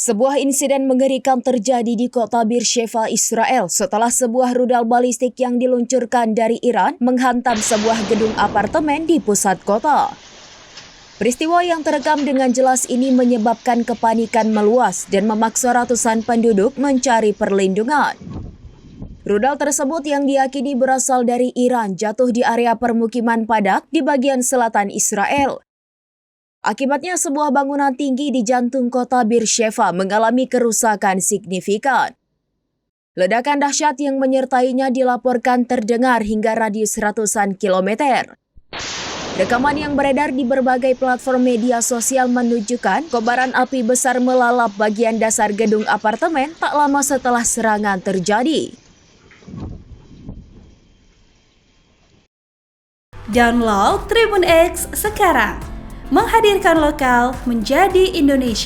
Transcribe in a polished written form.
Sebuah insiden mengerikan terjadi di kota Beersheba, Israel setelah sebuah rudal balistik yang diluncurkan dari Iran menghantam sebuah gedung apartemen di pusat kota. Peristiwa yang terekam dengan jelas ini menyebabkan kepanikan meluas dan memaksa ratusan penduduk mencari perlindungan. Rudal tersebut yang diyakini berasal dari Iran jatuh di area permukiman padat di bagian selatan Israel. Akibatnya sebuah bangunan tinggi di jantung kota Beersheba mengalami kerusakan signifikan. Ledakan dahsyat yang menyertainya dilaporkan terdengar hingga radius ratusan kilometer. Rekaman yang beredar di berbagai platform media sosial menunjukkan kobaran api besar melalap bagian dasar gedung apartemen tak lama setelah serangan terjadi. Download Tribun X sekarang, menghadirkan lokal menjadi Indonesia.